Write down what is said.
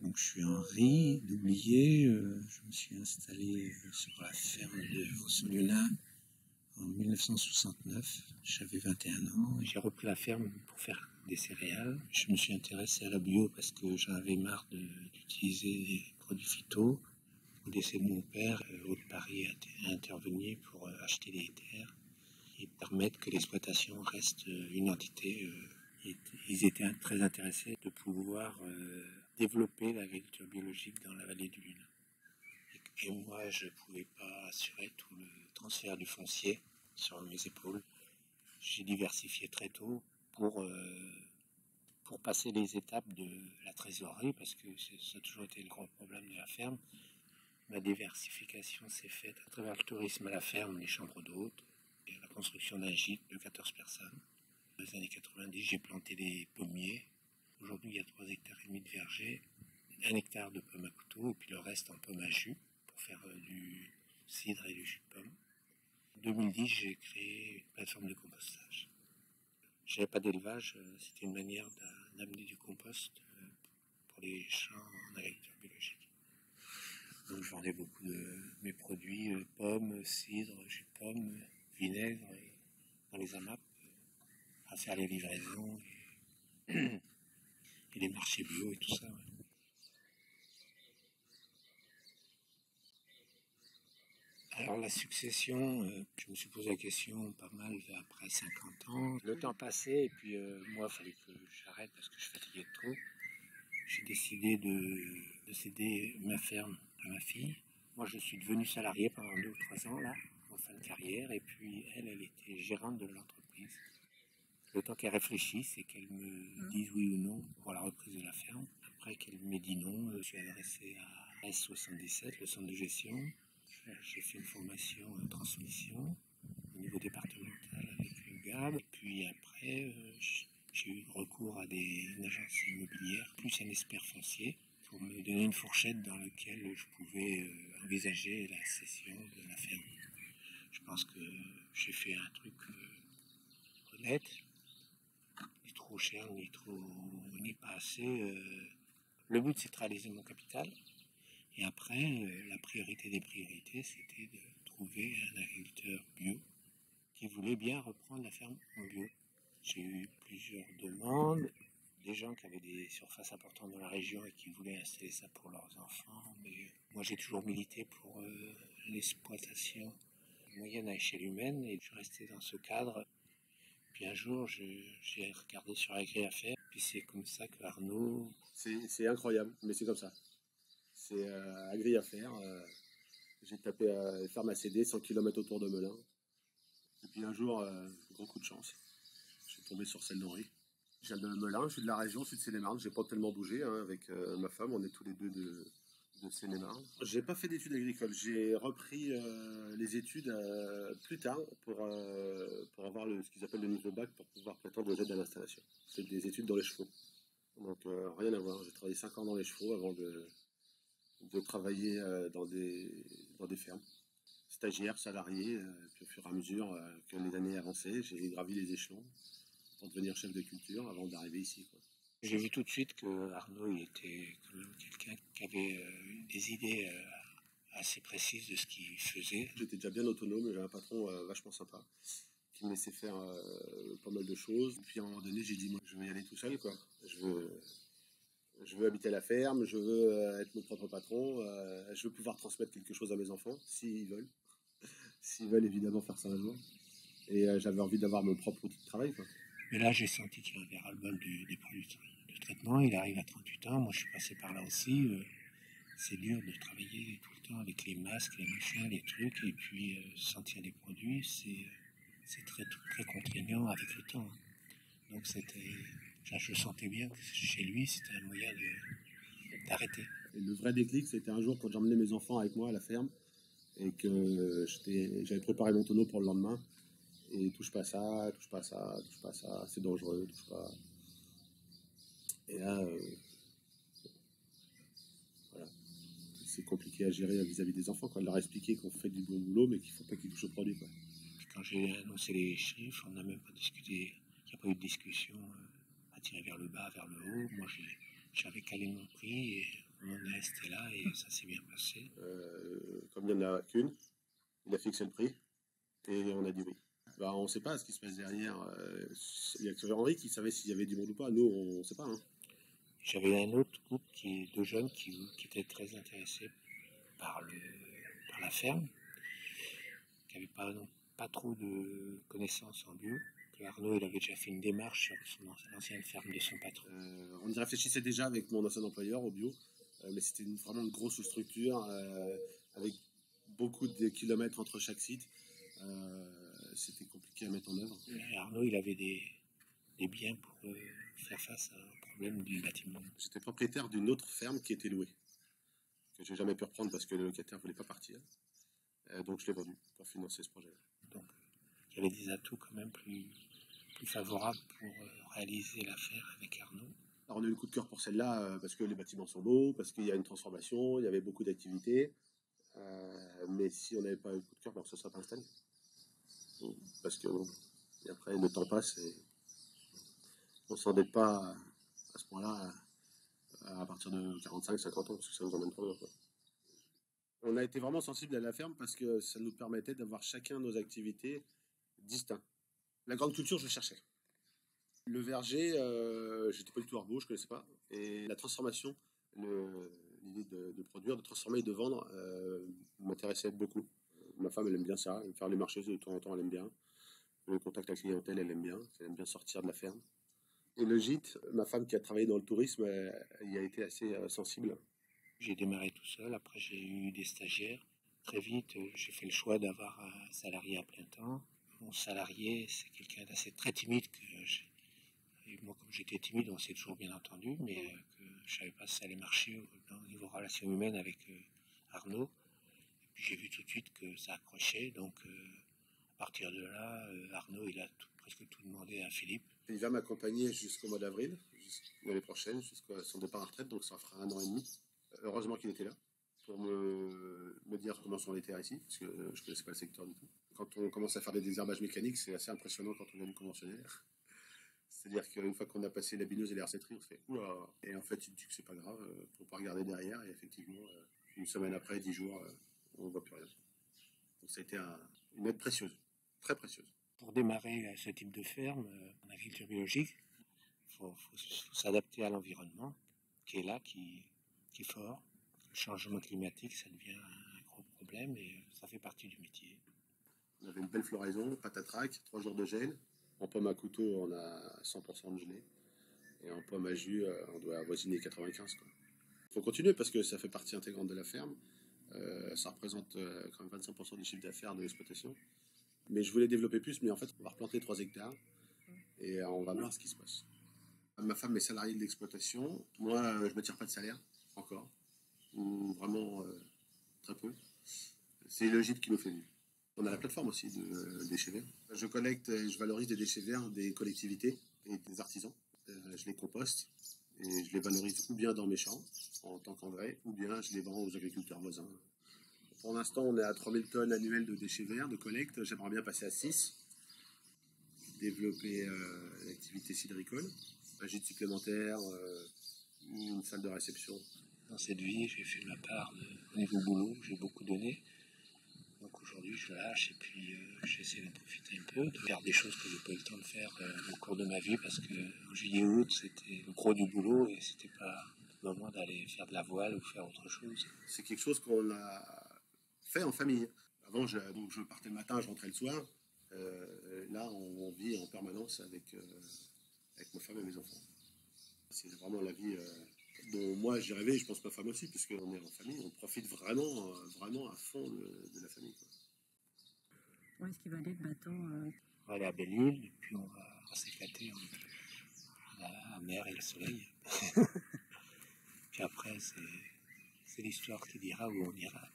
Donc je suis un riz d'oublié. Je me suis installé sur la ferme de Vaux-sur-Luna en 1969. J'avais 21 ans. J'ai repris la ferme pour faire des céréales. Je me suis intéressé à la bio parce que j'en avais marre d'utiliser des produits phyto. Au décès de mon père, Haute-Paris a intervenu pour acheter des terres et permettre que l'exploitation reste une entité. Ils étaient très intéressés de pouvoir développer l'agriculture biologique dans la vallée du Luna. Et moi, je ne pouvais pas assurer tout le transfert du foncier sur mes épaules. J'ai diversifié très tôt pour passer les étapes de la trésorerie, parce que ça a toujours été le grand problème de la ferme. Ma diversification s'est faite à travers le tourisme à la ferme, les chambres d'hôtes, et la construction d'un gîte de 14 personnes. Dans les années 90, j'ai planté des pommiers. Aujourd'hui, il y a 3,5 hectares de verger, 1 hectare de pommes à couteau, et puis le reste en pommes à jus, pour faire du cidre et du jus de pomme. En 2010, j'ai créé une plateforme de compostage. Je n'avais pas d'élevage, c'était une manière d'amener du compost pour les champs en agriculture biologique. Donc je vendais beaucoup de mes produits, pommes, cidre, jus de pomme, vinaigre, et dans les AMAP, à faire les livraisons et les marchés bio et tout ça. Ouais. Alors la succession, je me suis posé la question pas mal après 50 ans. Le temps passait et puis moi, il fallait que j'arrête parce que je fatiguais trop. J'ai décidé de céder ma ferme à ma fille. Moi, je suis devenu salarié pendant 2 ou 3 ans, là, en fin de carrière, et puis elle était gérante de l'entreprise. Le temps qu'elle réfléchisse et qu'elle me dise oui ou non pour la reprise de la ferme. Après qu'elle m'ait dit non, je suis adressé à S77, le centre de gestion. J'ai fait une formation en transmission au niveau départemental avec le GAB. Et puis après, j'ai eu recours à une agence immobilière, plus un expert foncier, pour me donner une fourchette dans laquelle je pouvais envisager la cession de la ferme. Je pense que j'ai fait un truc honnête, ni trop cher, ni pas assez. Le but, c'est de réaliser mon capital. Et après, la priorité des priorités, c'était de trouver un agriculteur bio qui voulait bien reprendre la ferme en bio. J'ai eu plusieurs demandes, des gens qui avaient des surfaces importantes dans la région et qui voulaient installer ça pour leurs enfants. Mais moi, j'ai toujours milité pour l'exploitation moyenne à échelle humaine et je suis resté dans ce cadre. Puis un jour, j'ai regardé sur Agri-Affaires, puis c'est comme ça que Arnaud... C'est incroyable, mais c'est comme ça. C'est Agri-Affaires. J'ai tapé ferme à céder, 100 km autour de Melun. Et puis un jour, gros coup de chance, je suis tombé sur Celle-Nory. Je viens de Melun, je suis de la région sud Seine-et-Marne. J'ai pas tellement bougé avec ma femme, on est tous les deux de Seine-et-Marne. J'ai pas fait d'études agricoles, j'ai repris les études plus tard pour avoir ce qu'ils appellent le niveau bac pour pouvoir prétendre aux aides à l'installation. C'est des études dans les chevaux. Donc rien à voir, j'ai travaillé 5 ans dans les chevaux avant de travailler dans des fermes. Stagiaire, salarié, puis au fur et à mesure que les années avançaient, j'ai gravi les échelons pour devenir chef de culture avant d'arriver ici, quoi. J'ai vu tout de suite que Arnaud il était quand même quelqu'un qui avait des idées assez précises de ce qu'il faisait. J'étais déjà bien autonome, j'avais un patron vachement sympa qui me laissait faire pas mal de choses. Et puis à un moment donné, j'ai dit, moi, je vais y aller tout seul, quoi. Je veux habiter la ferme, je veux être mon propre patron, je veux pouvoir transmettre quelque chose à mes enfants, s'ils veulent. S'ils veulent évidemment faire ça un jour. Et j'avais envie d'avoir mon propre outil de travail, quoi. Mais là, j'ai senti qu'il avait ras-le-bol des produits de traitement. Il arrive à 38 ans. Moi, je suis passé par là aussi. C'est dur de travailler tout le temps avec les masques, les machins, les trucs. Et puis, sentir les produits, c'est très, très contraignant avec le temps. Donc, je sentais bien que chez lui, c'était un moyen d'arrêter. Et le vrai déclic, c'était un jour quand j'emmenais mes enfants avec moi à la ferme et que j'avais préparé mon tonneau pour le lendemain. Et touche pas ça, touche pas ça, touche pas ça, c'est dangereux, touche pas. Et là, voilà. C'est compliqué à gérer vis-à-vis des enfants, quand leur expliquer qu'on fait du bon boulot, mais qu'il faut pas qu'ils touchent au produit, quoi. Quand j'ai annoncé les chiffres, on n'a même pas discuté, il n'y a pas eu de discussion à tirer vers le bas, vers le haut. Moi, j'avais calé mon prix et On est resté là et ça s'est bien passé. Comme il n'y en a qu'une, il a fixé le prix et on a dit oui. Bah, on ne sait pas ce qui se passe derrière. Il n'y a que Henri qui savait s'il y avait du monde ou pas. Nous, on ne sait pas. Hein. J'avais un autre groupe de jeunes qui étaient très intéressés par la ferme, qui n'avaient pas trop de connaissances en bio. Que Arnaud, il avait déjà fait une démarche sur l'ancienne ferme de son patron. On y réfléchissait déjà avec mon ancien employeur au bio, mais c'était vraiment une grosse structure avec beaucoup de kilomètres entre chaque site. C'était compliqué à mettre en œuvre. Et Arnaud, il avait des biens pour faire face au problème du bâtiment. J'étais propriétaire d'une autre ferme qui était louée, que j'ai jamais pu reprendre parce que le locataire ne voulait pas partir. Donc je l'ai vendue pour financer ce projet. Donc il y avait des atouts quand même plus favorables pour réaliser l'affaire avec Arnaud. Alors on a eu le coup de cœur pour celle-là parce que les bâtiments sont beaux, parce qu'il y a une transformation, il y avait beaucoup d'activités. Mais si on n'avait pas eu le coup de cœur, on ne se serait pas installé. Parce que et après le temps passe et on ne s'endette pas à ce point-là à partir de 45-50 ans parce que ça nous emmène trop loin. On a été vraiment sensible à la ferme parce que ça nous permettait d'avoir chacun nos activités distinctes. La grande culture, je cherchais. Le verger, j'étais pas du tout arbo, je ne connaissais pas. Et la transformation, l'idée de produire, de transformer et de vendre m'intéressait beaucoup. Ma femme, elle aime bien ça, faire les marchés de temps en temps, elle aime bien. Le contact avec la clientèle, elle aime bien sortir de la ferme. Et le gîte, ma femme qui a travaillé dans le tourisme, elle y a été assez sensible. J'ai démarré tout seul, après j'ai eu des stagiaires. Très vite, j'ai fait le choix d'avoir un salarié à plein temps. Mon salarié, c'est quelqu'un d'assez très timide. Et moi, comme j'étais timide, on s'est toujours bien entendu, mais que je ne savais pas si ça allait marcher au niveau relations humaines avec Arnaud. Et puis j'ai vu tout de suite que ça accrochait, donc à partir de là, Arnaud, il a presque tout demandé à Philippe. Il va m'accompagner jusqu'au mois d'avril, l'année prochaine, jusqu'à son départ à retraite, donc ça fera 1 an et demi. Heureusement qu'il était là pour me dire comment sont les terres ici, parce que je ne connaissais pas le secteur du tout. Quand on commence à faire des désherbages mécaniques, c'est assez impressionnant quand on vient du conventionnel. C'est-à-dire qu'une fois qu'on a passé la bineuse et les recetteries, on se fait oula. Et en fait, tu te dis que c'est pas grave, faut pas regarder derrière. Et effectivement, une semaine après, 10 jours, on ne voit plus rien. Donc ça a été une aide précieuse, très précieuse. Pour démarrer ce type de ferme en agriculture biologique, il faut s'adapter à l'environnement qui est là, qui est fort. Le changement climatique, ça devient un gros problème et ça fait partie du métier. On avait une belle floraison, patatrac, 3 jours de gel. En pomme à couteau, on a 100% de gelée. Et en pomme à jus, on doit avoisiner 95. Il faut continuer parce que ça fait partie intégrante de la ferme. Ça représente quand même 25% du chiffre d'affaires de l'exploitation. Mais je voulais développer plus, mais en fait, on va replanter 3 hectares et on va voir ce qui se passe. Ma femme est salariée de l'exploitation. Moi, je ne me tire pas de salaire, encore. Ou vraiment très peu. C'est le gîte qui nous fait vivre. On a la plateforme aussi de déchets verts. Je collecte et je valorise des déchets verts des collectivités et des artisans. Je les composte et je les valorise ou bien dans mes champs en tant qu'engrais, ou bien je les vends aux agriculteurs voisins. Pour l'instant, on est à 3000 tonnes annuelles de déchets verts, de collecte. J'aimerais bien passer à 6. Développer l'activité cidricole, un gîte supplémentaire, une salle de réception. Dans cette vie, j'ai fait ma part au niveau boulot, j'ai beaucoup donné. Donc aujourd'hui, je lâche et puis j'essaie de profiter un peu, de faire des choses que je n'ai pas eu le temps de faire au cours de ma vie parce que en juillet-août, c'était le gros du boulot et c'était pas le moment d'aller faire de la voile ou faire autre chose. C'est quelque chose qu'on a fait en famille. Avant, donc je partais le matin, je rentrais le soir. Là, on vit en permanence avec ma femme et mes enfants. C'est vraiment la vie dont moi j'ai rêvé, et je pense ma femme aussi, puisqu'on est en famille, on profite vraiment, vraiment à fond de la famille. Où est-ce qu'il va aller le bateau On va aller à Belle-Île et puis on va s'éclater entre la mer et le soleil. Puis après, c'est l'histoire qui dira où on ira.